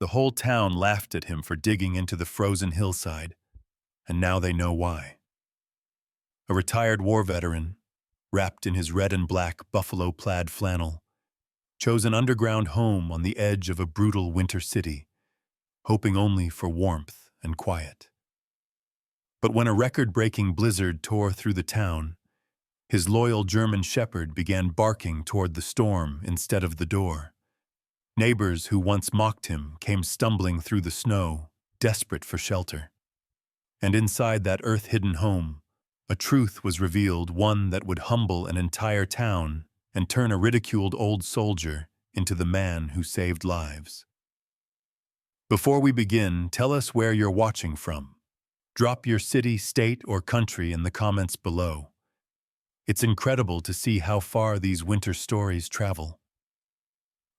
The whole town laughed at him for digging into the frozen hillside, and now they know why. A retired war veteran, wrapped in his red and black buffalo plaid flannel, chose an underground home on the edge of a brutal winter city, hoping only for warmth and quiet. But when a record-breaking blizzard tore through the town, his loyal German shepherd began barking toward the storm instead of the door. Neighbors who once mocked him came stumbling through the snow, desperate for shelter. And inside that earth-hidden home, a truth was revealed, one that would humble an entire town and turn a ridiculed old soldier into the man who saved lives. Before we begin, tell us where you're watching from. Drop your city, state, or country in the comments below. It's incredible to see how far these winter stories travel.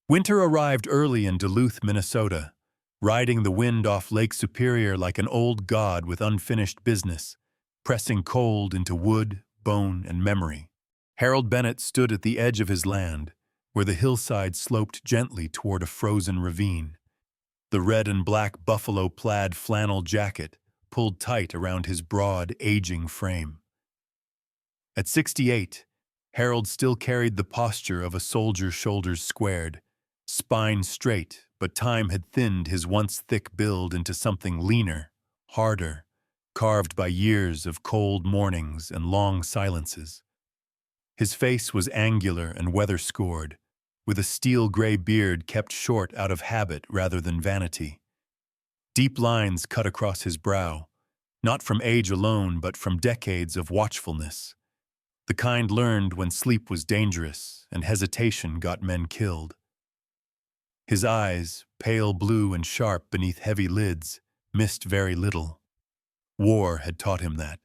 Winter arrived early in Duluth, Minnesota, riding the wind off Lake Superior like an old god with unfinished business, pressing cold into wood, bone, and memory. Harold Bennett stood at the edge of his land, where the hillside sloped gently toward a frozen ravine. The red and black buffalo plaid flannel jacket pulled tight around his broad, aging frame. At 68, Harold still carried the posture of a soldier's shoulders squared, spine straight, but time had thinned his once thick build into something leaner, harder, carved by years of cold mornings and long silences. His face was angular and weather-scored, with a steel-gray beard kept short out of habit rather than vanity. Deep lines cut across his brow, not from age alone but from decades of watchfulness, the kind learned when sleep was dangerous and hesitation got men killed. His eyes, pale blue and sharp beneath heavy lids, missed very little. War had taught him that.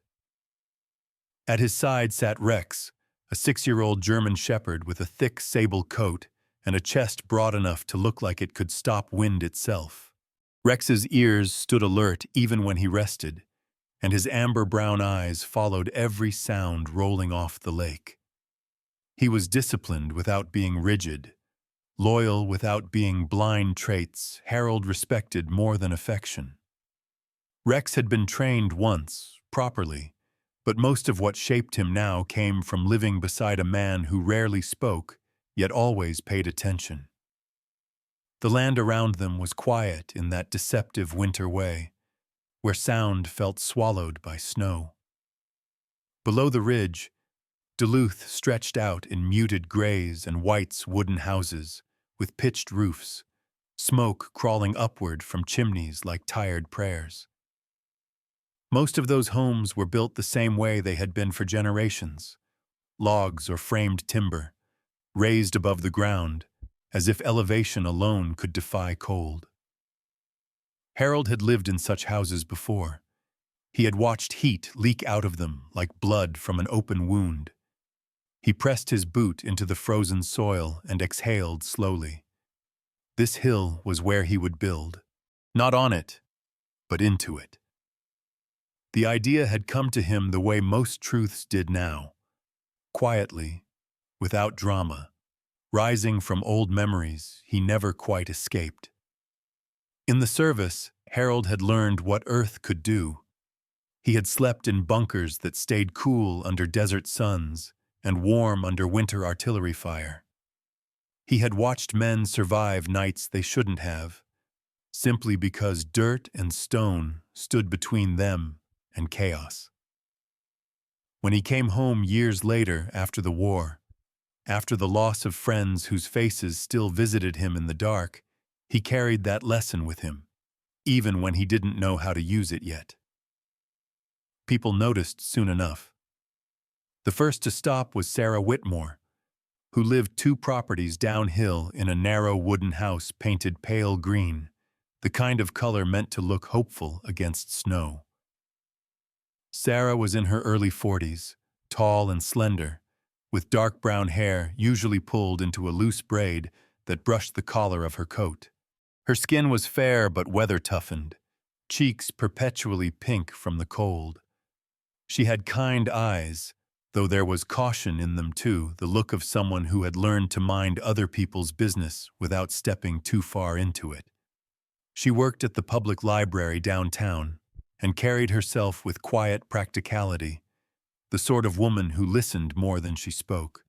At his side sat Rex, a 6-year-old German shepherd with a thick sable coat and a chest broad enough to look like it could stop wind itself. Rex's ears stood alert even when he rested, and his amber-brown eyes followed every sound rolling off the lake. He was disciplined without being rigid, loyal without being blind, traits Harold respected more than affection. Rex had been trained once, properly, but most of what shaped him now came from living beside a man who rarely spoke, yet always paid attention. The land around them was quiet in that deceptive winter way, where sound felt swallowed by snow. Below the ridge, Duluth stretched out in muted grays and whites wooden houses with pitched roofs, smoke crawling upward from chimneys like tired prayers. Most of those homes were built the same way they had been for generations, logs or framed timber, raised above the ground, as if elevation alone could defy cold. Harold had lived in such houses before. He had watched heat leak out of them like blood from an open wound. He pressed his boot into the frozen soil and exhaled slowly. This hill was where he would build, not on it, but into it. The idea had come to him the way most truths did now, quietly, without drama, rising from old memories he never quite escaped. In the service, Harold had learned what Earth could do. He had slept in bunkers that stayed cool under desert suns and warm under winter artillery fire. He had watched men survive nights they shouldn't have, simply because dirt and stone stood between them and chaos. When he came home years later after the war, after the loss of friends whose faces still visited him in the dark, he carried that lesson with him, even when he didn't know how to use it yet. People noticed soon enough. The first to stop was Sarah Whitmore, who lived 2 properties downhill in a narrow wooden house painted pale green, the kind of color meant to look hopeful against snow. Sarah was in her early 40s, tall and slender, with dark brown hair usually pulled into a loose braid that brushed the collar of her coat. Her skin was fair but weather-toughened, cheeks perpetually pink from the cold. She had kind eyes, though there was caution in them too, the look of someone who had learned to mind other people's business without stepping too far into it. She worked at the public library downtown and carried herself with quiet practicality, the sort of woman who listened more than she spoke.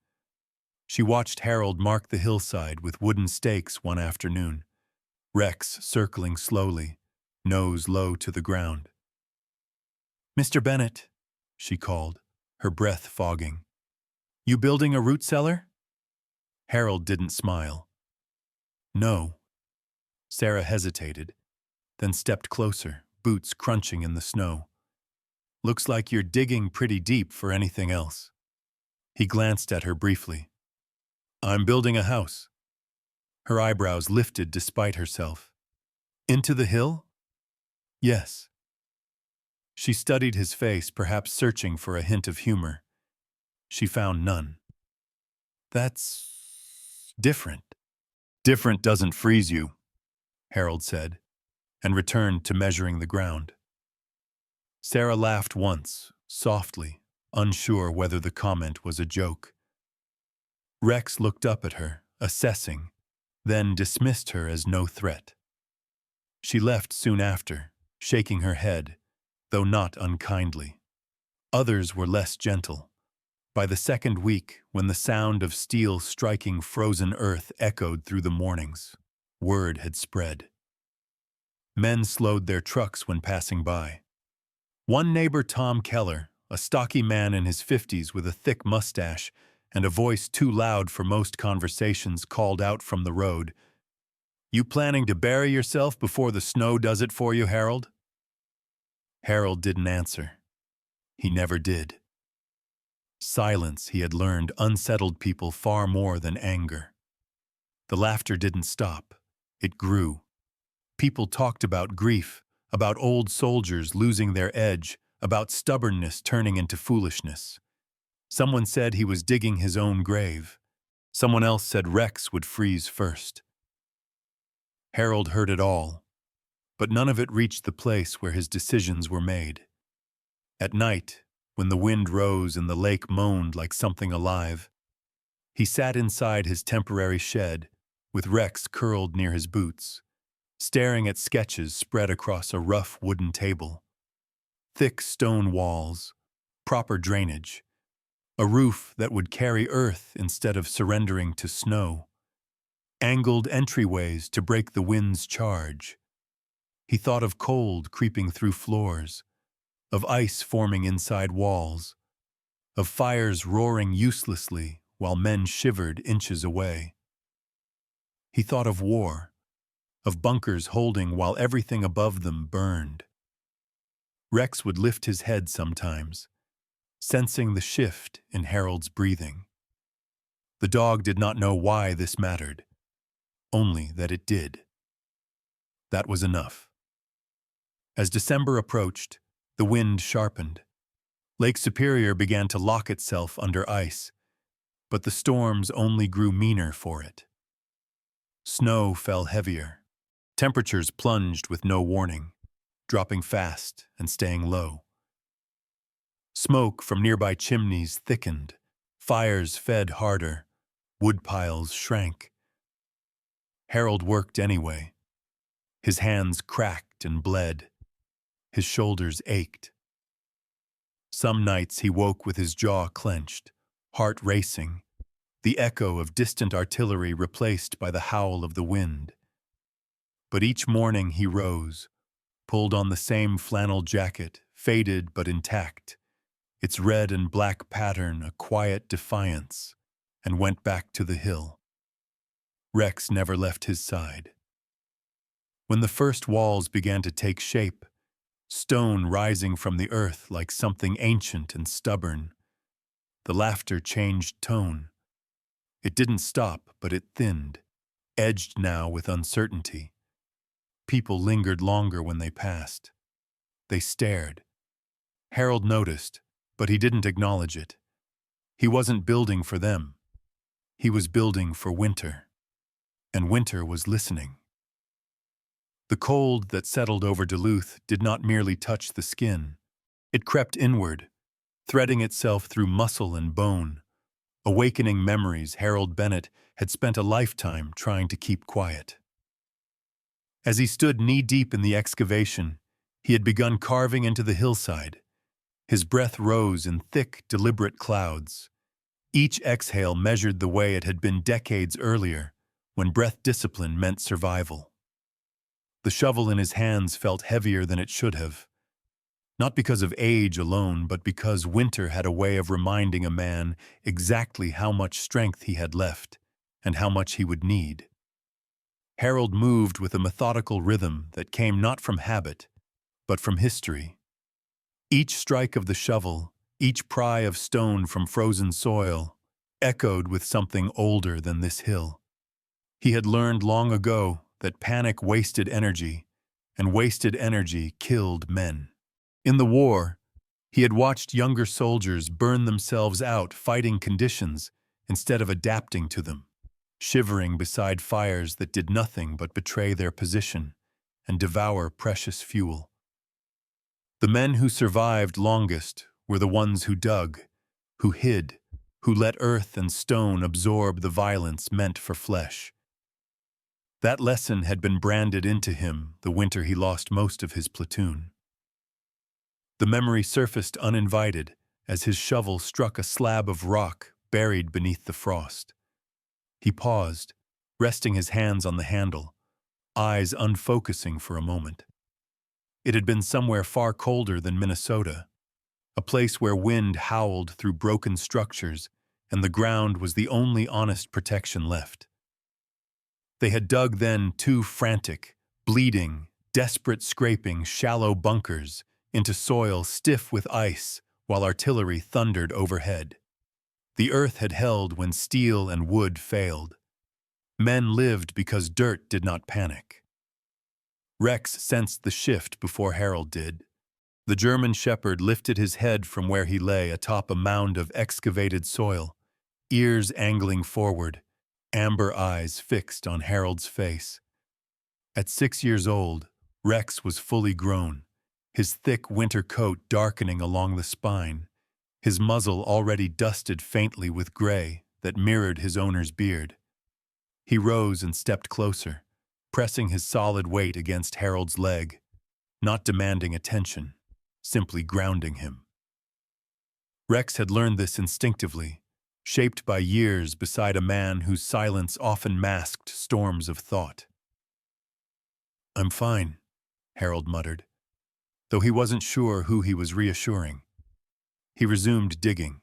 She watched Harold mark the hillside with wooden stakes one afternoon, Rex circling slowly, nose low to the ground. "Mr. Bennett," she called, her breath fogging. "You building a root cellar?" Harold didn't smile. "No." Sarah hesitated, then stepped closer, boots crunching in the snow. "Looks like you're digging pretty deep for anything else." He glanced at her briefly. "I'm building a house." Her eyebrows lifted despite herself. "Into the hill?" "Yes." She studied his face, perhaps searching for a hint of humor. She found none. "That's different." "Different doesn't freeze you," Harold said, and returned to measuring the ground. Sarah laughed once, softly, unsure whether the comment was a joke. Rex looked up at her, assessing, then dismissed her as no threat. She left soon after, shaking her head, though not unkindly. Others were less gentle. By the second week, when the sound of steel striking frozen earth echoed through the mornings, word had spread. Men slowed their trucks when passing by. One neighbor, Tom Keller, a stocky man in his 50s with a thick mustache and a voice too loud for most conversations, called out from the road, "You planning to bury yourself before the snow does it for you, Harold?" Harold didn't answer. He never did. Silence, he had learned, unsettled people far more than anger. The laughter didn't stop. It grew. People talked about grief, about old soldiers losing their edge, about stubbornness turning into foolishness. Someone said he was digging his own grave. Someone else said Rex would freeze first. Harold heard it all, but none of it reached the place where his decisions were made. At night, when the wind rose and the lake moaned like something alive, he sat inside his temporary shed, with Rex curled near his boots, staring at sketches spread across a rough wooden table. Thick stone walls, proper drainage, a roof that would carry earth instead of surrendering to snow, angled entryways to break the wind's charge. He thought of cold creeping through floors, of ice forming inside walls, of fires roaring uselessly while men shivered inches away. He thought of war, of bunkers holding while everything above them burned. Rex would lift his head sometimes, sensing the shift in Harold's breathing. The dog did not know why this mattered, only that it did. That was enough. As December approached, the wind sharpened. Lake Superior began to lock itself under ice, but the storms only grew meaner for it. Snow fell heavier. Temperatures plunged with no warning, dropping fast and staying low. Smoke from nearby chimneys thickened, fires fed harder, wood piles shrank. Harold worked anyway. His hands cracked and bled. His shoulders ached. Some nights he woke with his jaw clenched, heart racing, the echo of distant artillery replaced by the howl of the wind. But each morning he rose, pulled on the same flannel jacket, faded but intact, its red and black pattern a quiet defiance, and went back to the hill. Rex never left his side. When the first walls began to take shape, stone rising from the earth like something ancient and stubborn, the laughter changed tone. It didn't stop, but it thinned, edged now with uncertainty. People lingered longer when they passed. They stared. Harold noticed, but he didn't acknowledge it. He wasn't building for them. He was building for winter. And winter was listening. The cold that settled over Duluth did not merely touch the skin. It crept inward, threading itself through muscle and bone, awakening memories Harold Bennett had spent a lifetime trying to keep quiet. As he stood knee-deep in the excavation, he had begun carving into the hillside. His breath rose in thick, deliberate clouds. Each exhale measured the way it had been decades earlier, when breath discipline meant survival. The shovel in his hands felt heavier than it should have. Not because of age alone, but because winter had a way of reminding a man exactly how much strength he had left and how much he would need. Harold moved with a methodical rhythm that came not from habit, but from history. Each strike of the shovel, each pry of stone from frozen soil, echoed with something older than this hill. He had learned long ago that panic wasted energy, and wasted energy killed men. In the war, he had watched younger soldiers burn themselves out fighting conditions instead of adapting to them, shivering beside fires that did nothing but betray their position and devour precious fuel. The men who survived longest were the ones who dug, who hid, who let earth and stone absorb the violence meant for flesh. That lesson had been branded into him the winter he lost most of his platoon. The memory surfaced uninvited as his shovel struck a slab of rock buried beneath the frost. He paused, resting his hands on the handle, eyes unfocusing for a moment. It had been somewhere far colder than Minnesota, a place where wind howled through broken structures and the ground was the only honest protection left. They had dug then 2 frantic, bleeding, desperate scraping, shallow bunkers into soil stiff with ice while artillery thundered overhead. The earth had held when steel and wood failed. Men lived because dirt did not panic. Rex sensed the shift before Harold did. The German shepherd lifted his head from where he lay atop a mound of excavated soil, ears angling forward, amber eyes fixed on Harold's face. At 6 years old, Rex was fully grown, his thick winter coat darkening along the spine, his muzzle already dusted faintly with gray that mirrored his owner's beard. He rose and stepped closer, pressing his solid weight against Harold's leg, not demanding attention, simply grounding him. Rex had learned this instinctively, shaped by years beside a man whose silence often masked storms of thought. "I'm fine," Harold muttered, though he wasn't sure who he was reassuring. He resumed digging.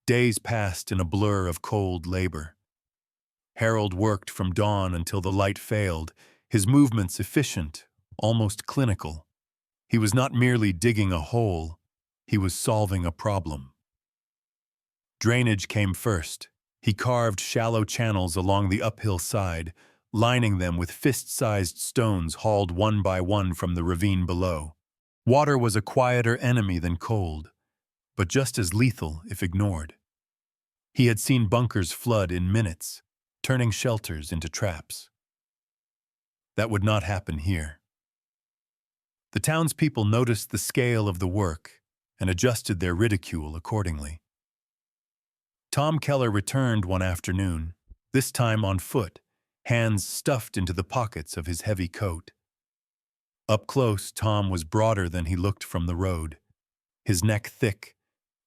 Days passed in a blur of cold labor. Harold worked from dawn until the light failed, his movements efficient, almost clinical. He was not merely digging a hole, he was solving a problem. Drainage came first. He carved shallow channels along the uphill side, lining them with fist-sized stones hauled one by one from the ravine below. Water was a quieter enemy than cold, but just as lethal if ignored. He had seen bunkers flood in minutes, turning shelters into traps. That would not happen here. The townspeople noticed the scale of the work and adjusted their ridicule accordingly. Tom Keller returned one afternoon, this time on foot, hands stuffed into the pockets of his heavy coat. Up close, Tom was broader than he looked from the road, his neck thick,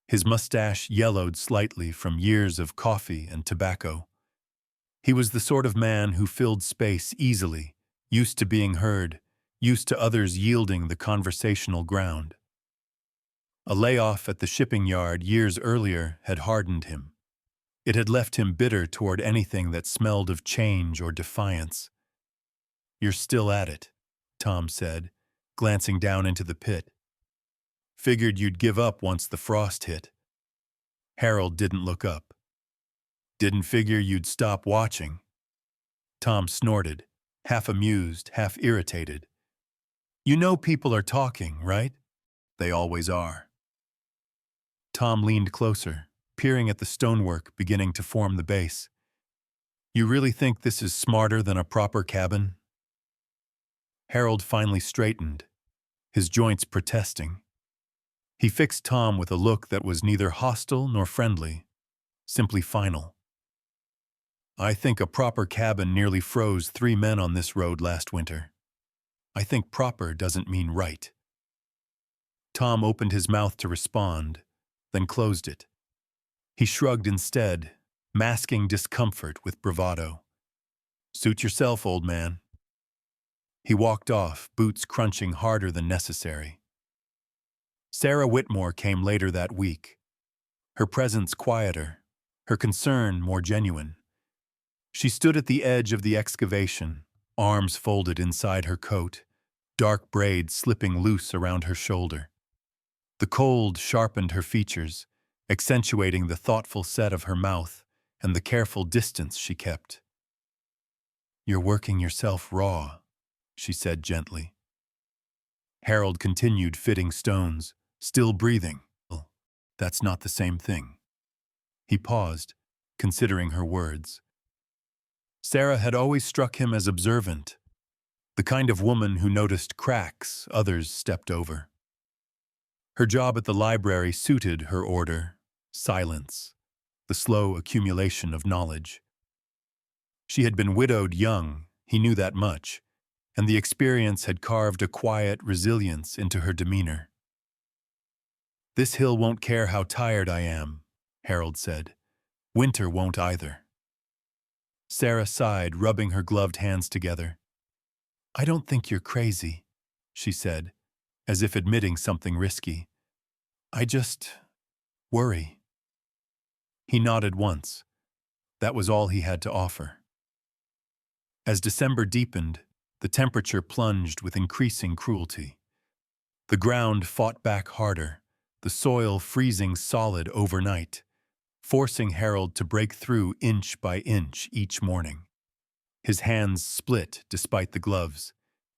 his mustache yellowed slightly from years of coffee and tobacco. He was the sort of man who filled space easily, used to being heard, used to others yielding the conversational ground. A layoff at the shipping yard years earlier had hardened him. It had left him bitter toward anything that smelled of change or defiance. "You're still at it," Tom said, glancing down into the pit. "Figured you'd give up once the frost hit." Harold didn't look up. "Didn't figure you'd stop watching." Tom snorted, half amused, half irritated. "You know people are talking, right?" "They always are." Tom leaned closer, peering at the stonework beginning to form the base. "You really think this is smarter than a proper cabin?" Harold finally straightened, his joints protesting. He fixed Tom with a look that was neither hostile nor friendly, simply final. I think a proper cabin nearly froze 3 men on this road last winter. I think proper doesn't mean right. Tom opened his mouth to respond, then closed it. He shrugged instead, masking discomfort with bravado. Suit yourself, old man. He walked off, boots crunching harder than necessary. Sarah Whitmore came later that week. Her presence quieter, her concern more genuine. She stood at the edge of the excavation, arms folded inside her coat, dark braids slipping loose around her shoulder. The cold sharpened her features, accentuating the thoughtful set of her mouth and the careful distance she kept. "You're working yourself raw," she said gently. Harold continued fitting stones, still breathing. That's not the same thing. He paused, considering her words. Sarah had always struck him as observant, the kind of woman who noticed cracks others stepped over. Her job at the library suited her order, silence, the slow accumulation of knowledge. She had been widowed young, he knew that much, and the experience had carved a quiet resilience into her demeanor. "This hill won't care how tired I am," Harold said. "Winter won't either." Sarah sighed, rubbing her gloved hands together. "I don't think you're crazy," she said, as if admitting something risky. "I just worry." He nodded once. That was all he had to offer. As December deepened, the temperature plunged with increasing cruelty. The ground fought back harder, the soil freezing solid overnight, forcing Harold to break through inch by inch each morning. His hands split despite the gloves.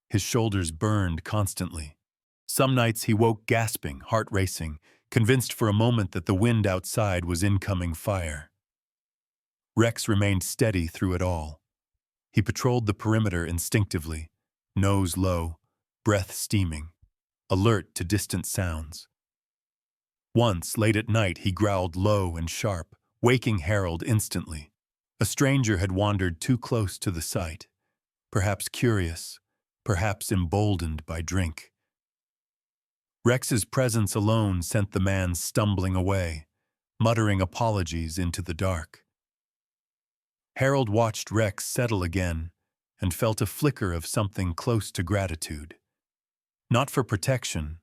His shoulders burned constantly. Some nights he woke gasping, heart racing, convinced for a moment that the wind outside was incoming fire. Rex remained steady through it all. He patrolled the perimeter instinctively, nose low, breath steaming, alert to distant sounds. Once, late at night, he growled low and sharp, waking Harold instantly. A stranger had wandered too close to the site, perhaps curious, perhaps emboldened by drink. Rex's presence alone sent the man stumbling away, muttering apologies into the dark. Harold watched Rex settle again and felt a flicker of something close to gratitude. Not for protection,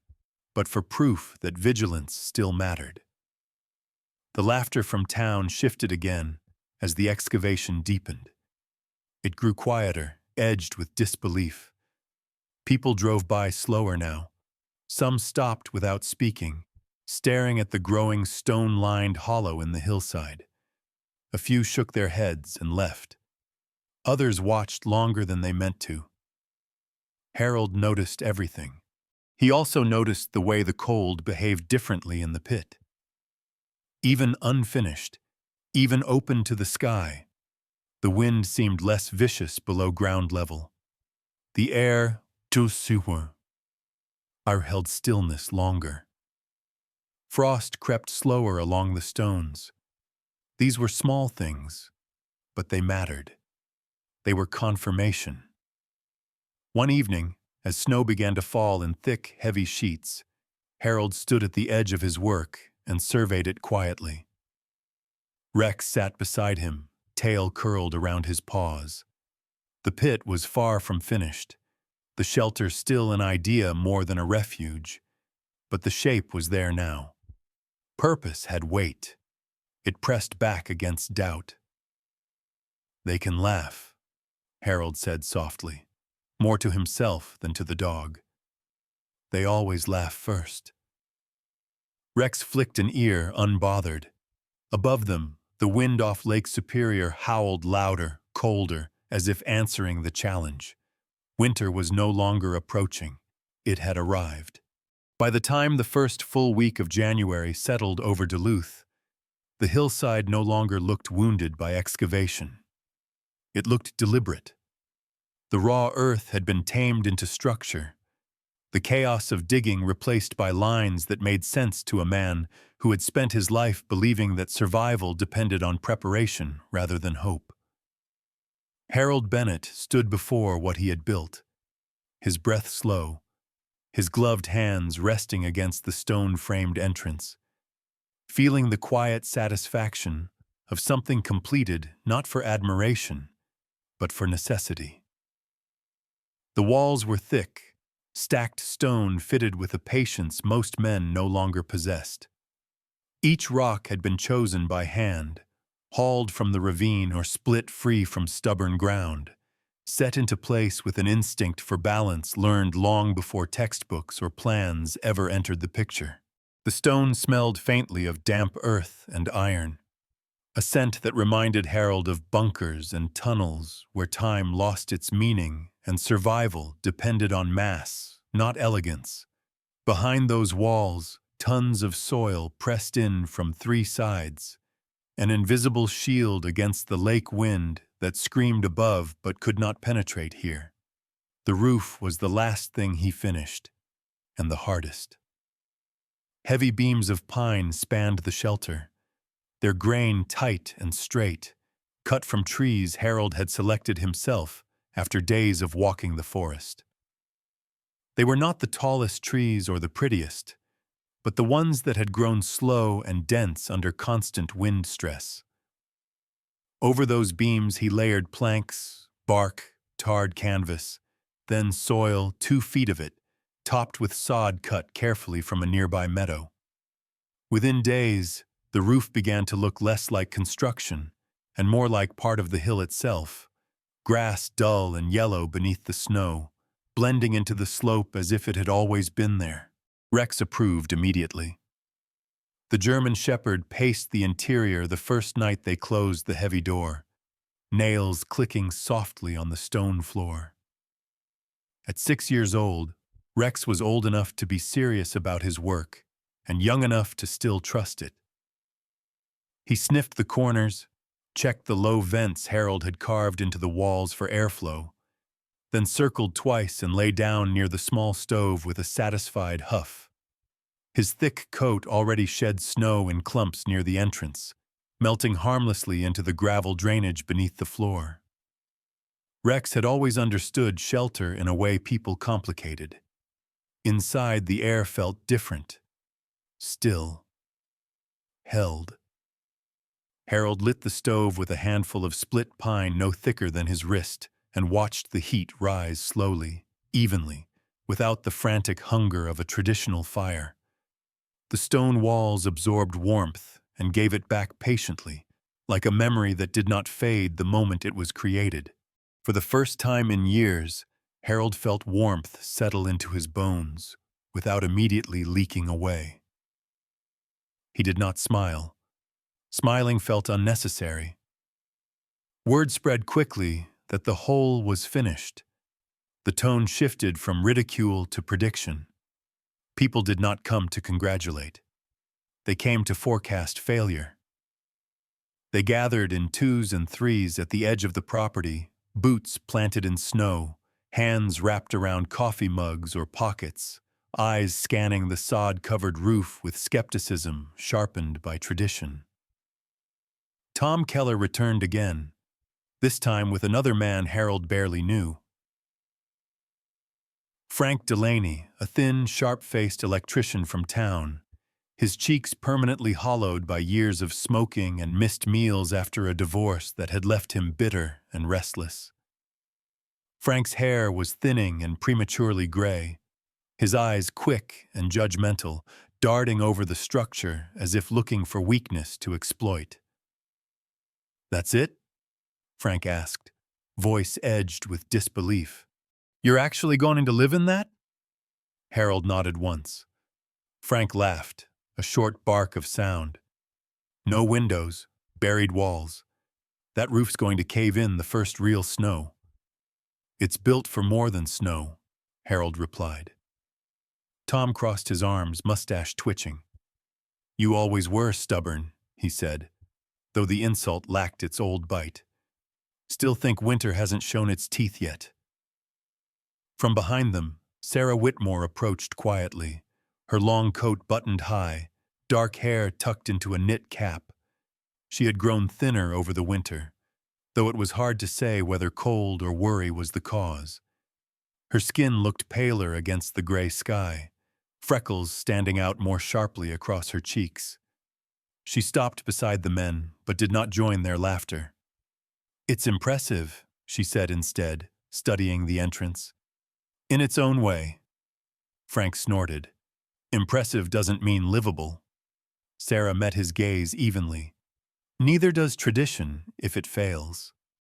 but for proof that vigilance still mattered. The laughter from town shifted again as the excavation deepened. It grew quieter, edged with disbelief. People drove by slower now. Some stopped without speaking, staring at the growing stone-lined hollow in the hillside. A few shook their heads and left. Others watched longer than they meant to. Harold noticed everything. He also noticed the way the cold behaved differently in the pit. Even unfinished, even open to the sky, the wind seemed less vicious below ground level. The air, tout suivant, held stillness longer. Frost crept slower along the stones. These were small things, but they mattered. They were confirmation. One evening, as snow began to fall in thick, heavy sheets, Harold stood at the edge of his work and surveyed it quietly. Rex sat beside him, tail curled around his paws. The pit was far from finished, the shelter still an idea more than a refuge, but the shape was there now. Purpose had weight. It pressed back against doubt. "They can laugh," Harold said softly, more to himself than to the dog. "They always laugh first." Rex flicked an ear, unbothered. Above them, the wind off Lake Superior howled louder, colder, as if answering the challenge. Winter was no longer approaching. It had arrived. By the time the first full week of January settled over Duluth, the hillside no longer looked wounded by excavation. It looked deliberate. The raw earth had been tamed into structure, the chaos of digging replaced by lines that made sense to a man who had spent his life believing that survival depended on preparation rather than hope. Harold Bennett stood before what he had built, his breath slow, his gloved hands resting against the stone-framed entrance, feeling the quiet satisfaction of something completed not for admiration, but for necessity. The walls were thick, stacked stone fitted with a patience most men no longer possessed. Each rock had been chosen by hand, hauled from the ravine or split free from stubborn ground, set into place with an instinct for balance learned long before textbooks or plans ever entered the picture. The stone smelled faintly of damp earth and iron, a scent that reminded Harold of bunkers and tunnels where time lost its meaning and survival depended on mass, not elegance. Behind those walls, tons of soil pressed in from three sides, an invisible shield against the lake wind that screamed above but could not penetrate here. The roof was the last thing he finished, and the hardest. Heavy beams of pine spanned the shelter, their grain tight and straight, cut from trees Harold had selected himself after days of walking the forest. They were not the tallest trees or the prettiest, but the ones that had grown slow and dense under constant wind stress. Over those beams he layered planks, bark, tarred canvas, then soil 2 feet of it, topped with sod cut carefully from a nearby meadow. Within days, the roof began to look less like construction and more like part of the hill itself, grass dull and yellow beneath the snow, blending into the slope as if it had always been there. Rex approved immediately. The German shepherd paced the interior the first night they closed the heavy door, nails clicking softly on the stone floor. At 6 years old, Rex was old enough to be serious about his work and young enough to still trust it. He sniffed the corners, checked the low vents Harold had carved into the walls for airflow, then circled twice and lay down near the small stove with a satisfied huff. His thick coat already shed snow in clumps near the entrance, melting harmlessly into the gravel drainage beneath the floor. Rex had always understood shelter in a way people complicated. Inside, the air felt different, still, held. Harold lit the stove with a handful of split pine no thicker than his wrist and watched the heat rise slowly, evenly, without the frantic hunger of a traditional fire. The stone walls absorbed warmth and gave it back patiently, like a memory that did not fade the moment it was created. For the first time in years, Harold felt warmth settle into his bones without immediately leaking away. He did not smile. Smiling felt unnecessary. Word spread quickly that the whole was finished. The tone shifted from ridicule to prediction. People did not come to congratulate. They came to forecast failure. They gathered in 2s and 3s at the edge of the property, boots planted in snow, hands wrapped around coffee mugs or pockets, eyes scanning the sod-covered roof with skepticism sharpened by tradition. Tom Keller returned again, this time with another man Harold barely knew. Frank Delaney, a thin, sharp-faced electrician from town, his cheeks permanently hollowed by years of smoking and missed meals after a divorce that had left him bitter and restless. Frank's hair was thinning and prematurely gray, his eyes quick and judgmental, darting over the structure as if looking for weakness to exploit. "That's it?" Frank asked, voice edged with disbelief. "You're actually going to live in that?" Harold nodded once. Frank laughed, a short bark of sound. "No windows, buried walls. That roof's going to cave in the first real snow." "It's built for more than snow," Harold replied. Tom crossed his arms, mustache twitching. "You always were stubborn," he said, though the insult lacked its old bite. "Still think winter hasn't shown its teeth yet." From behind them, Sarah Whitmore approached quietly, her long coat buttoned high, dark hair tucked into a knit cap. She had grown thinner over the winter, though it was hard to say whether cold or worry was the cause. Her skin looked paler against the gray sky, freckles standing out more sharply across her cheeks. She stopped beside the men, but did not join their laughter. "It's impressive," she said instead, studying the entrance. "In its own way." Frank snorted. "Impressive doesn't mean livable." Sarah met his gaze evenly. "Neither does tradition, if it fails."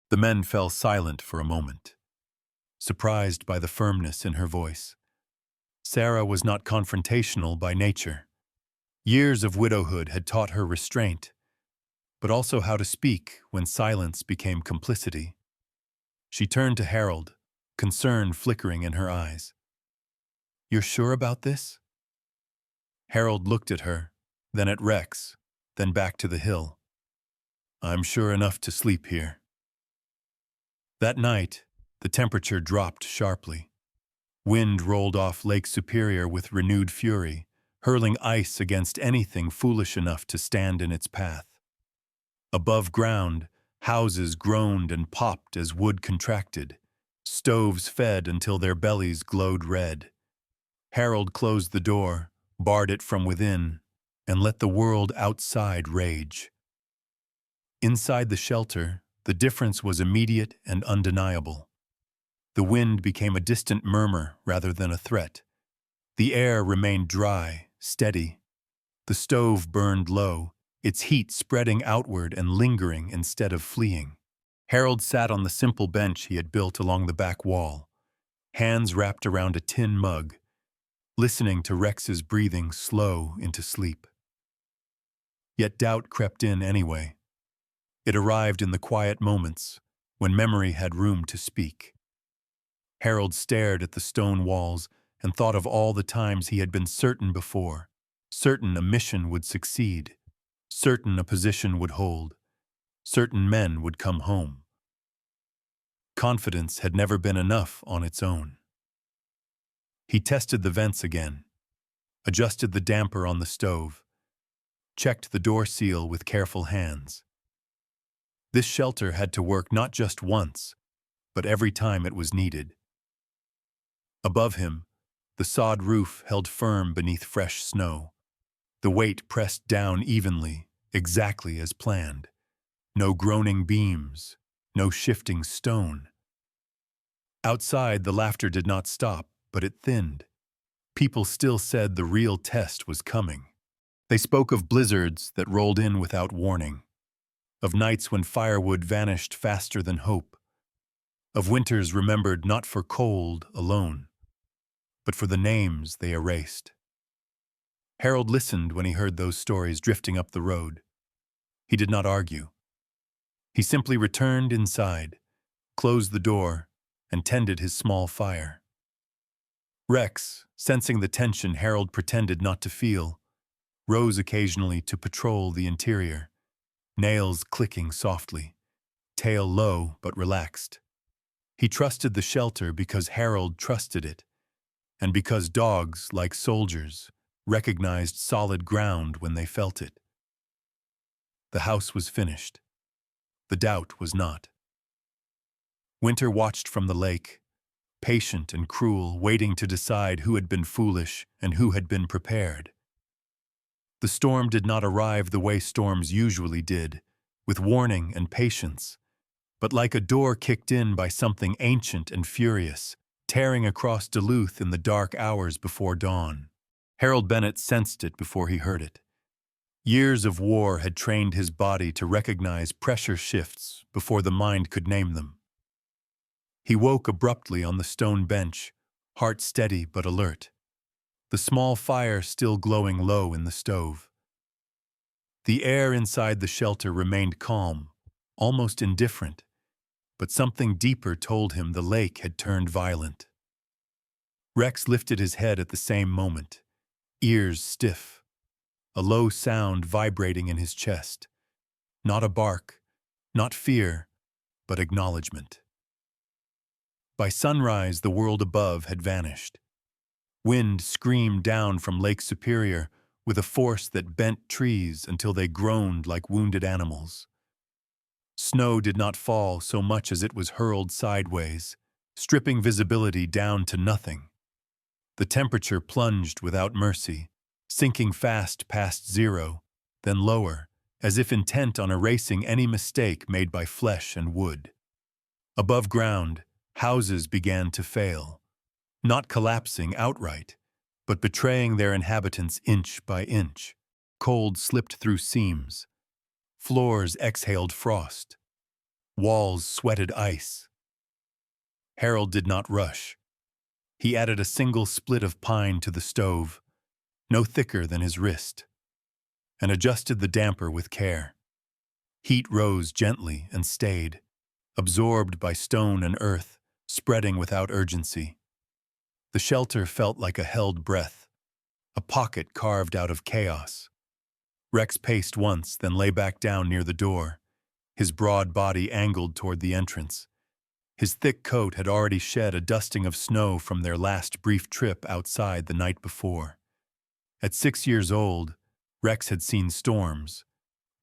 The men fell silent for a moment, surprised by the firmness in her voice. Sarah was not confrontational by nature. Years of widowhood had taught her restraint, but also how to speak when silence became complicity. She turned to Harold, concern flickering in her eyes. "You're sure about this?" Harold looked at her, then at Rex, then back to the hill. "I'm sure enough to sleep here." That night, the temperature dropped sharply. Wind rolled off Lake Superior with renewed fury, hurling ice against anything foolish enough to stand in its path. Above ground, houses groaned and popped as wood contracted. Stoves fed until their bellies glowed red. Harold closed the door, barred it from within, and let the world outside rage. Inside the shelter, the difference was immediate and undeniable. The wind became a distant murmur rather than a threat. The air remained dry, steady. The stove burned low, its heat spreading outward and lingering instead of fleeing. Harold sat on the simple bench he had built along the back wall, hands wrapped around a tin mug, listening to Rex's breathing slow into sleep. Yet doubt crept in anyway. It arrived in the quiet moments, when memory had room to speak. Harold stared at the stone walls and thought of all the times he had been certain before, certain a mission would succeed, certain a position would hold, certain men would come home. Confidence had never been enough on its own. He tested the vents again, adjusted the damper on the stove, checked the door seal with careful hands. This shelter had to work not just once, but every time it was needed. Above him, the sod roof held firm beneath fresh snow. The weight pressed down evenly, exactly as planned. No groaning beams, no shifting stone. Outside, the laughter did not stop, but it thinned. People still said the real test was coming. They spoke of blizzards that rolled in without warning, of nights when firewood vanished faster than hope, of winters remembered not for cold alone, but for the names they erased. Harold listened when he heard those stories drifting up the road. He did not argue. He simply returned inside, closed the door, and tended his small fire. Rex, sensing the tension Harold pretended not to feel, rose occasionally to patrol the interior, nails clicking softly, tail low but relaxed. He trusted the shelter because Harold trusted it, and because dogs, like soldiers, recognized solid ground when they felt it. The house was finished. The doubt was not. Winter watched from the lake, patient and cruel, waiting to decide who had been foolish and who had been prepared. The storm did not arrive the way storms usually did, with warning and patience, but like a door kicked in by something ancient and furious, tearing across Duluth in the dark hours before dawn. Harold Bennett sensed it before he heard it. Years of war had trained his body to recognize pressure shifts before the mind could name them. He woke abruptly on the stone bench, heart steady but alert, the small fire still glowing low in the stove. The air inside the shelter remained calm, almost indifferent, but something deeper told him the lake had turned violent. Rex lifted his head at the same moment, ears stiff, a low sound vibrating in his chest. Not a bark, not fear, but acknowledgement. By sunrise, the world above had vanished. Wind screamed down from Lake Superior with a force that bent trees until they groaned like wounded animals. Snow did not fall so much as it was hurled sideways, stripping visibility down to nothing. The temperature plunged without mercy, sinking fast past zero, then lower, as if intent on erasing any mistake made by flesh and wood. Above ground, houses began to fail, not collapsing outright, but betraying their inhabitants inch by inch. Cold slipped through seams. Floors exhaled frost. Walls sweated ice. Harold did not rush. He added a single split of pine to the stove, no thicker than his wrist, and adjusted the damper with care. Heat rose gently and stayed, absorbed by stone and earth, spreading without urgency. The shelter felt like a held breath, a pocket carved out of chaos. Rex paced once, then lay back down near the door, his broad body angled toward the entrance. His thick coat had already shed a dusting of snow from their last brief trip outside the night before. At 6 years old, Rex had seen storms,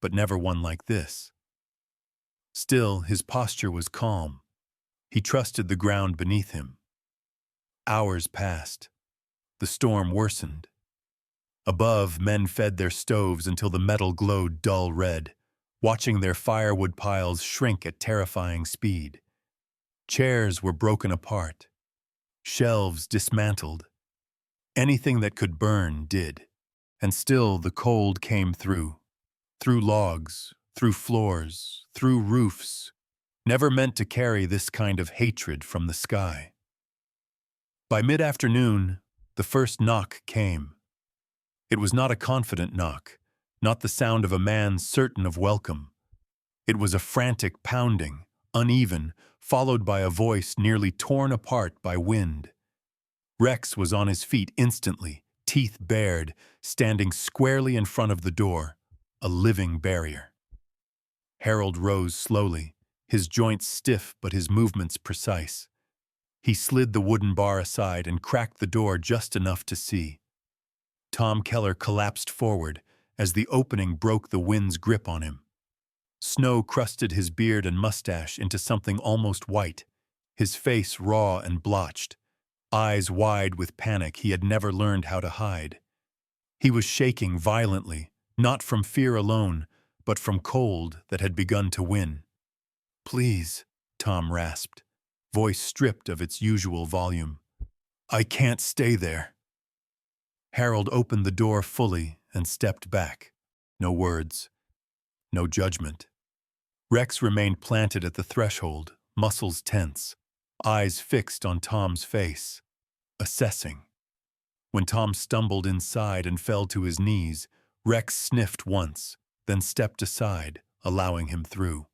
but never one like this. Still, his posture was calm. He trusted the ground beneath him. Hours passed. The storm worsened. Above, men fed their stoves until the metal glowed dull red, watching their firewood piles shrink at terrifying speed. Chairs were broken apart. Shelves dismantled. Anything that could burn did. And still the cold came through logs, through floors, through roofs, never meant to carry this kind of hatred from the sky. By mid-afternoon, the first knock came. It was not a confident knock, not the sound of a man certain of welcome. It was a frantic pounding, uneven, followed by a voice nearly torn apart by wind. Rex was on his feet instantly, teeth bared, standing squarely in front of the door, a living barrier. Harold rose slowly, his joints stiff but his movements precise. He slid the wooden bar aside and cracked the door just enough to see. Tom Keller collapsed forward as the opening broke the wind's grip on him. Snow crusted his beard and mustache into something almost white, his face raw and blotched, eyes wide with panic he had never learned how to hide. He was shaking violently, not from fear alone, but from cold that had begun to win. "Please," Tom rasped, voice stripped of its usual volume. "I can't stay there." Harold opened the door fully and stepped back. No words, no judgment. Rex remained planted at the threshold, muscles tense, eyes fixed on Tom's face, assessing. When Tom stumbled inside and fell to his knees, Rex sniffed once, then stepped aside, allowing him through.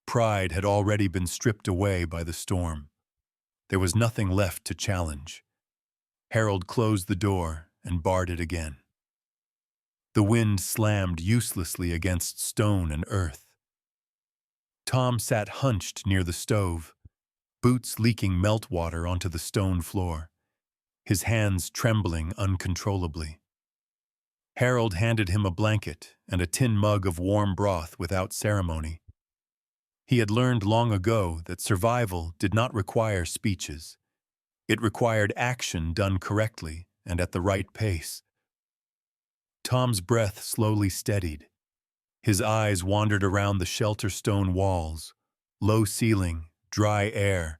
Pride had already been stripped away by the storm. There was nothing left to challenge. Harold closed the door and barred it again. The wind slammed uselessly against stone and earth. Tom sat hunched near the stove, boots leaking meltwater onto the stone floor, his hands trembling uncontrollably. Harold handed him a blanket and a tin mug of warm broth without ceremony. He had learned long ago that survival did not require speeches. It required action done correctly and at the right pace. Tom's breath slowly steadied. His eyes wandered around the shelter stone walls, low ceiling, dry air,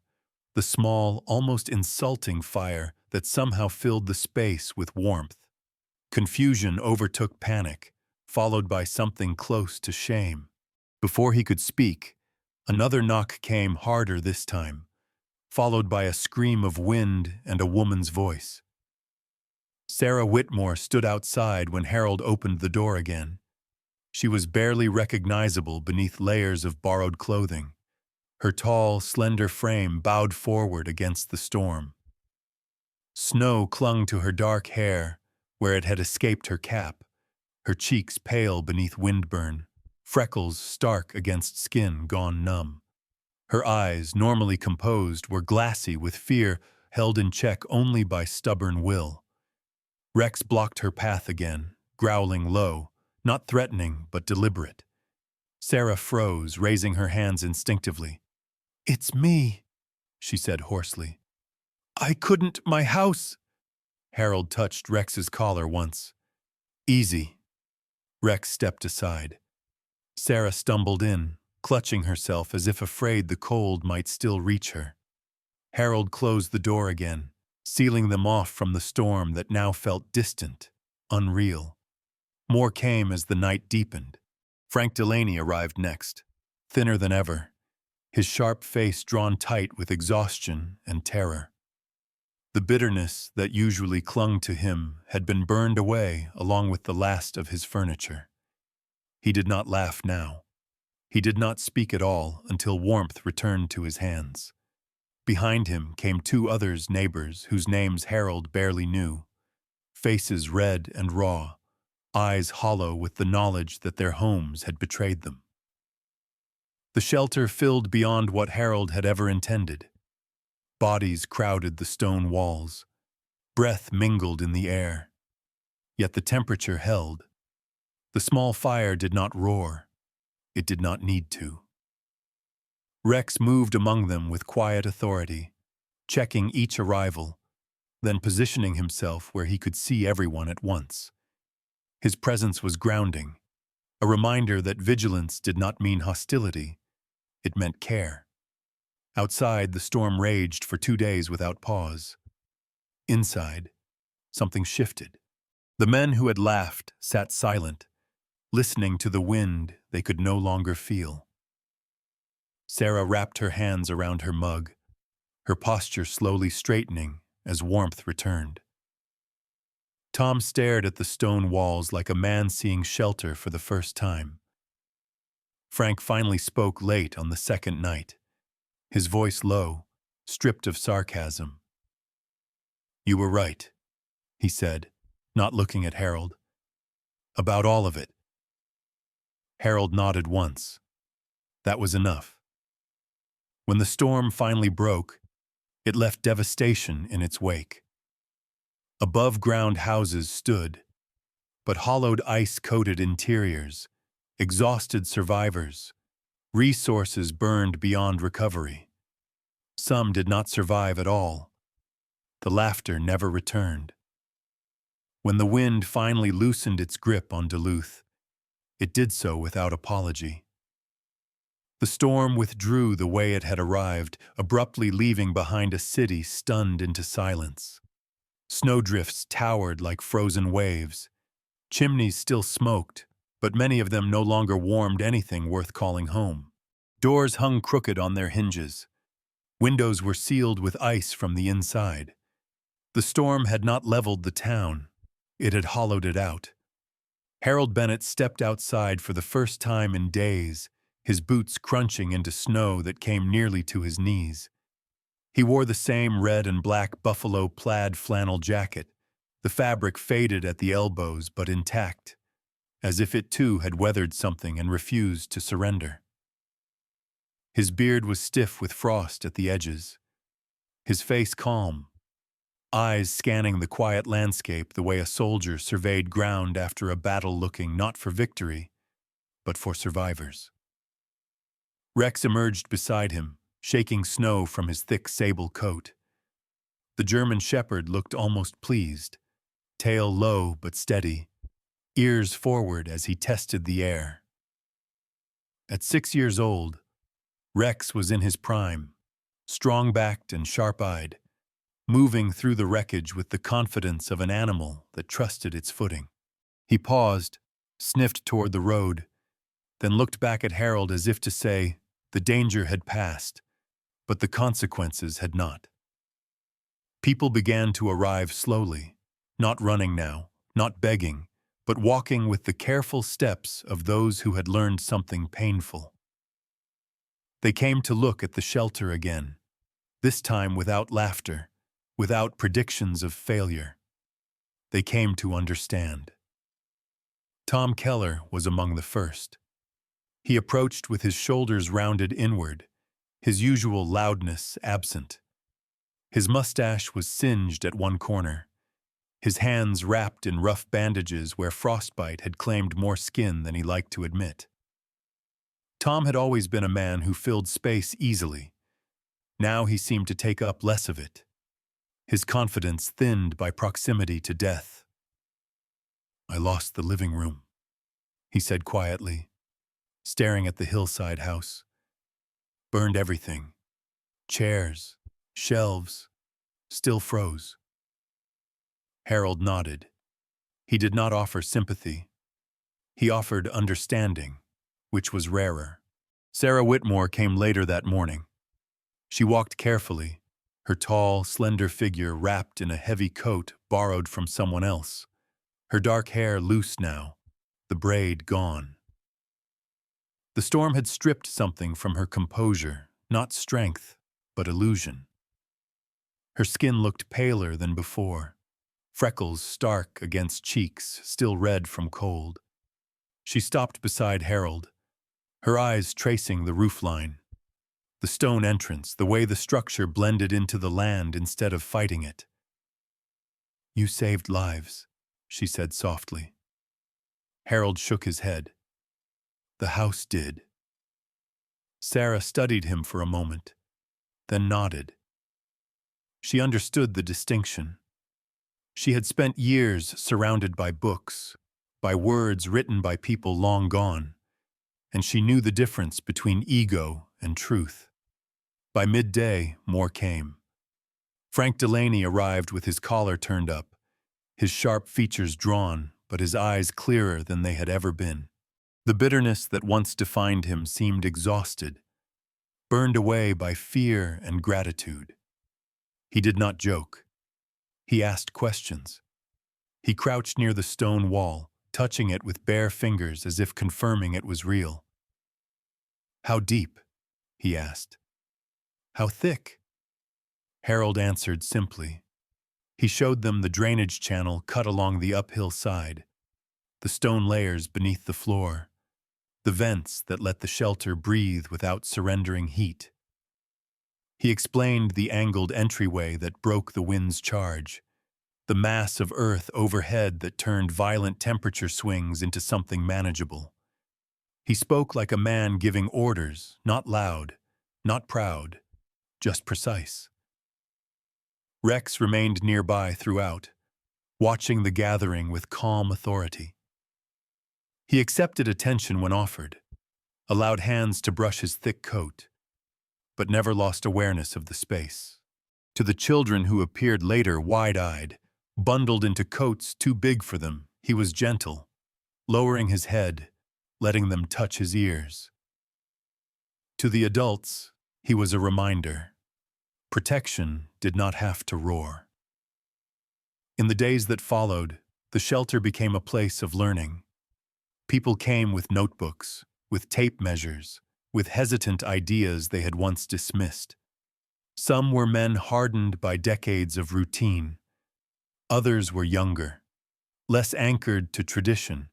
the small, almost insulting fire that somehow filled the space with warmth. Confusion overtook panic, followed by something close to shame. Before he could speak, another knock came harder this time, followed by a scream of wind and a woman's voice. Sarah Whitmore stood outside when Harold opened the door again. She was barely recognizable beneath layers of borrowed clothing, her tall, slender frame bowed forward against the storm. Snow clung to her dark hair where it had escaped her cap, her cheeks pale beneath windburn, freckles stark against skin gone numb. Her eyes, normally composed, were glassy with fear held in check only by stubborn will. Rex blocked her path again, growling low, not threatening but deliberate. Sarah froze, raising her hands instinctively. "It's me," she said hoarsely. "I couldn't, my house." Harold touched Rex's collar once. "Easy." Rex stepped aside. Sarah stumbled in, clutching herself as if afraid the cold might still reach her. Harold closed the door again, sealing them off from the storm that now felt distant, unreal. More came as the night deepened. Frank Delaney arrived next, thinner than ever, his sharp face drawn tight with exhaustion and terror. The bitterness that usually clung to him had been burned away along with the last of his furniture. He did not laugh now. He did not speak at all until warmth returned to his hands. Behind him came two others, neighbors whose names Harold barely knew. Faces red and raw, eyes hollow with the knowledge that their homes had betrayed them. The shelter filled beyond what Harold had ever intended. Bodies crowded the stone walls. Breath mingled in the air. Yet the temperature held. The small fire did not roar. It did not need to. Rex moved among them with quiet authority, checking each arrival, then positioning himself where he could see everyone at once. His presence was grounding, a reminder that vigilance did not mean hostility. It meant care. Outside, the storm raged for 2 days without pause. Inside, something shifted. The men who had laughed sat silent, listening to the wind they could no longer feel. Sarah wrapped her hands around her mug, her posture slowly straightening as warmth returned. Tom stared at the stone walls like a man seeing shelter for the first time. Frank finally spoke late on the second night, his voice low, stripped of sarcasm. "You were right," he said, not looking at Harold. "About all of it." Harold nodded once. That was enough. When the storm finally broke, it left devastation in its wake. Above-ground houses stood, but hollowed ice-coated interiors, exhausted survivors, resources burned beyond recovery. Some did not survive at all. The laughter never returned. When the wind finally loosened its grip on Duluth, it did so without apology. The storm withdrew the way it had arrived, abruptly leaving behind a city stunned into silence. Snowdrifts towered like frozen waves. Chimneys still smoked, but many of them no longer warmed anything worth calling home. Doors hung crooked on their hinges. Windows were sealed with ice from the inside. The storm had not leveled the town. It had hollowed it out. Harold Bennett stepped outside for the first time in days, his boots crunching into snow that came nearly to his knees. He wore the same red and black buffalo plaid flannel jacket, the fabric faded at the elbows but intact, as if it too had weathered something and refused to surrender. His beard was stiff with frost at the edges, his face calm, eyes scanning the quiet landscape the way a soldier surveyed ground after a battle looking not for victory, but for survivors. Rex emerged beside him, shaking snow from his thick sable coat. The German shepherd looked almost pleased, tail low but steady, ears forward as he tested the air. At 6 years old, Rex was in his prime, strong-backed and sharp-eyed, moving through the wreckage with the confidence of an animal that trusted its footing. He paused, sniffed toward the road, then looked back at Harold as if to say the danger had passed, but the consequences had not. People began to arrive slowly, not running now, not begging, but walking with the careful steps of those who had learned something painful. They came to look at the shelter again, this time without laughter, without predictions of failure. They came to understand. Tom Keller was among the first. He approached with his shoulders rounded inward, his usual loudness absent. His mustache was singed at one corner, his hands wrapped in rough bandages where frostbite had claimed more skin than he liked to admit. Tom had always been a man who filled space easily. Now he seemed to take up less of it, his confidence thinned by proximity to death. "I lost the living room," he said quietly, staring at the hillside house. "Burned everything. Chairs, shelves, still froze." Harold nodded. He did not offer sympathy. He offered understanding, which was rarer. Sarah Whitmore came later that morning. She walked carefully, her tall, slender figure wrapped in a heavy coat borrowed from someone else, her dark hair loose now, the braid gone. The storm had stripped something from her composure, not strength, but illusion. Her skin looked paler than before, freckles stark against cheeks still red from cold. She stopped beside Harold, her eyes tracing the roofline, the stone entrance, the way the structure blended into the land instead of fighting it. "You saved lives," she said softly. Harold shook his head. "The house did." Sarah studied him for a moment, then nodded. She understood the distinction. She had spent years surrounded by books, by words written by people long gone, and she knew the difference between ego and truth. By midday, more came. Frank Delaney arrived with his collar turned up, his sharp features drawn, but his eyes clearer than they had ever been. The bitterness that once defined him seemed exhausted, burned away by fear and gratitude. He did not joke. He asked questions. He crouched near the stone wall, touching it with bare fingers as if confirming it was real. "How deep?" he asked. "How thick?" Harold answered simply. He showed them the drainage channel cut along the uphill side, the stone layers beneath the floor, the vents that let the shelter breathe without surrendering heat. He explained the angled entryway that broke the wind's charge, the mass of earth overhead that turned violent temperature swings into something manageable. He spoke like a man giving orders, not loud, not proud, just precise. Rex remained nearby throughout, watching the gathering with calm authority. He accepted attention when offered, allowed hands to brush his thick coat, but never lost awareness of the space. To the children who appeared later wide-eyed, bundled into coats too big for them, he was gentle, lowering his head, letting them touch his ears. To the adults, he was a reminder. Protection did not have to roar. In the days that followed, the shelter became a place of learning. People came with notebooks, with tape measures, with hesitant ideas they had once dismissed. Some were men hardened by decades of routine. Others were younger, less anchored to tradition,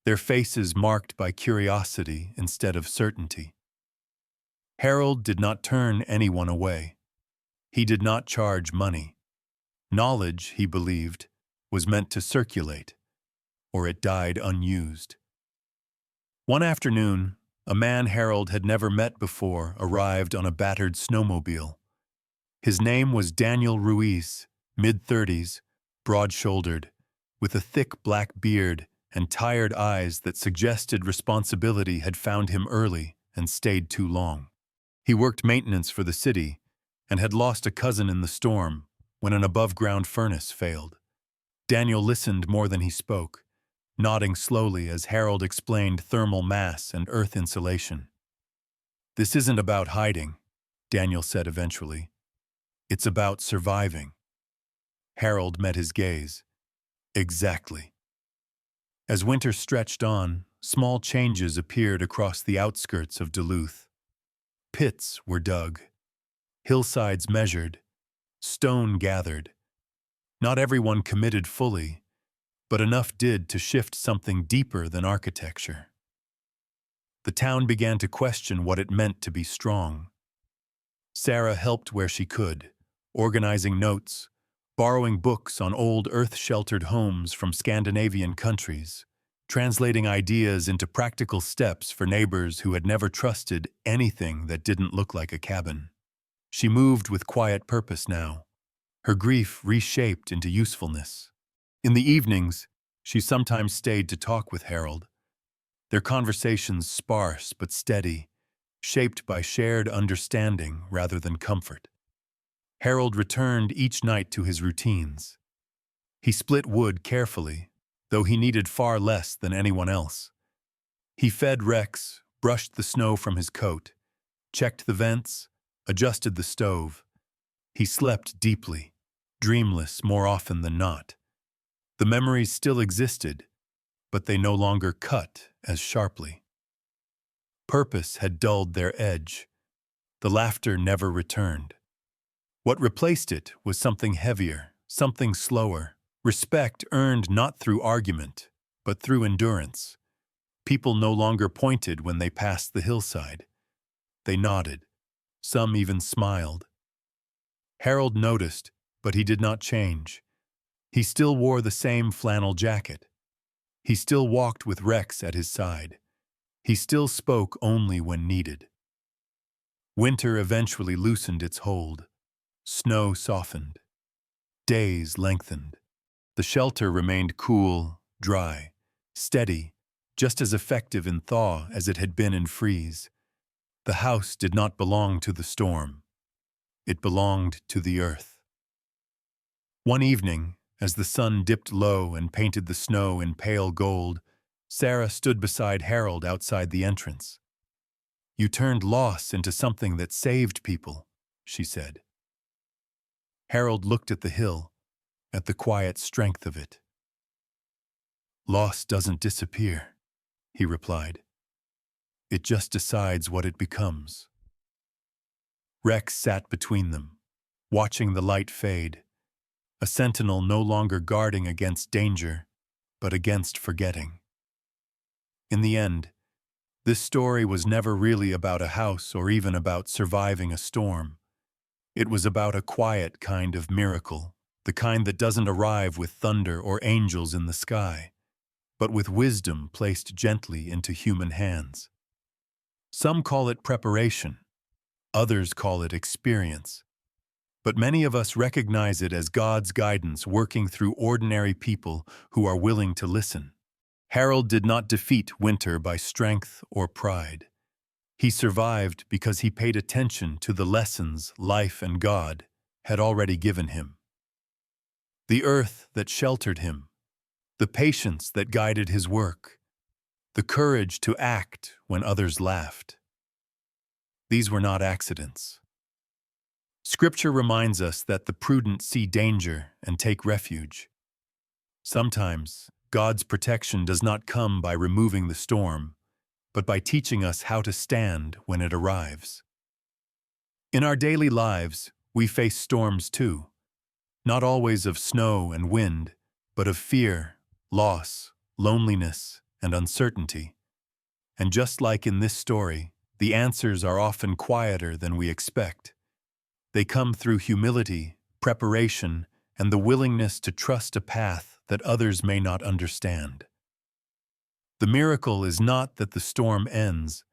their faces marked by curiosity instead of certainty. Harold did not turn anyone away. He did not charge money. Knowledge, he believed, was meant to circulate, or it died unused. One afternoon, a man Harold had never met before arrived on a battered snowmobile. His name was Daniel Ruiz, mid-30s, broad-shouldered, with a thick black beard and tired eyes that suggested responsibility had found him early and stayed too long. He worked maintenance for the city and had lost a cousin in the storm when an above-ground furnace failed. Daniel listened more than he spoke, nodding slowly as Harold explained thermal mass and earth insulation. "This isn't about hiding," Daniel said eventually. "It's about surviving." Harold met his gaze. Exactly. As winter stretched on, small changes appeared across the outskirts of Duluth. Pits were dug, hillsides measured, stone gathered. Not everyone committed fully, but enough did to shift something deeper than architecture. The town began to question what it meant to be strong. Sarah helped where she could, organizing notes, borrowing books on old earth-sheltered homes from Scandinavian countries, translating ideas into practical steps for neighbors who had never trusted anything that didn't look like a cabin. She moved with quiet purpose now, her grief reshaped into usefulness. In the evenings, she sometimes stayed to talk with Harold, their conversations sparse but steady, shaped by shared understanding rather than comfort. Harold returned each night to his routines. He split wood carefully, though he needed far less than anyone else. He fed Rex, brushed the snow from his coat, checked the vents, adjusted the stove. He slept deeply, dreamless more often than not. The memories still existed, but they no longer cut as sharply. Purpose had dulled their edge. The laughter never returned. What replaced it was something heavier, something slower, respect earned not through argument, but through endurance. People no longer pointed when they passed the hillside. They nodded. Some even smiled. Harold noticed, but he did not change. He still wore the same flannel jacket. He still walked with Rex at his side. He still spoke only when needed. Winter eventually loosened its hold. Snow softened. Days lengthened. The shelter remained cool, dry, steady, just as effective in thaw as it had been in freeze. The house did not belong to the storm. It belonged to the earth. One evening, as the sun dipped low and painted the snow in pale gold, Sarah stood beside Harold outside the entrance. "You turned loss into something that saved people," she said. Harold looked at the hill, at the quiet strength of it. "Loss doesn't disappear," he replied. "It just decides what it becomes." Rex sat between them, watching the light fade, a sentinel no longer guarding against danger, but against forgetting. In the end, this story was never really about a house or even about surviving a storm. It was about a quiet kind of miracle, the kind that doesn't arrive with thunder or angels in the sky, but with wisdom placed gently into human hands. Some call it preparation, others call it experience, but many of us recognize it as God's guidance working through ordinary people who are willing to listen. Harold did not defeat winter by strength or pride. He survived because he paid attention to the lessons life and God had already given him. The earth that sheltered him, the patience that guided his work, the courage to act when others laughed. These were not accidents. Scripture reminds us that the prudent see danger and take refuge. Sometimes, God's protection does not come by removing the storm, but by teaching us how to stand when it arrives. In our daily lives, we face storms too, not always of snow and wind, but of fear, loss, loneliness, and uncertainty. And just like in this story, the answers are often quieter than we expect. They come through humility, preparation, and the willingness to trust a path that others may not understand. The miracle is not that the storm ends,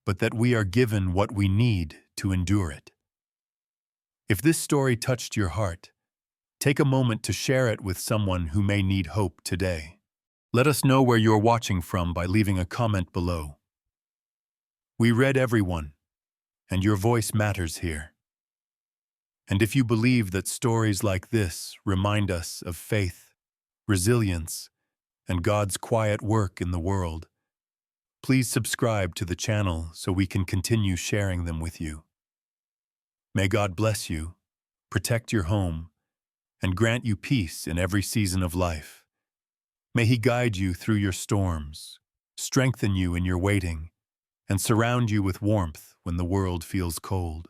but that we are given what we need to endure it. If this story touched your heart, take a moment to share it with someone who may need hope today. Let us know where you're watching from by leaving a comment below. We read everyone, and your voice matters here. And if you believe that stories like this remind us of faith, resilience, and God's quiet work in the world, please subscribe to the channel so we can continue sharing them with you. May God bless you, protect your home, and grant you peace in every season of life. May He guide you through your storms, strengthen you in your waiting, and surround you with warmth when the world feels cold.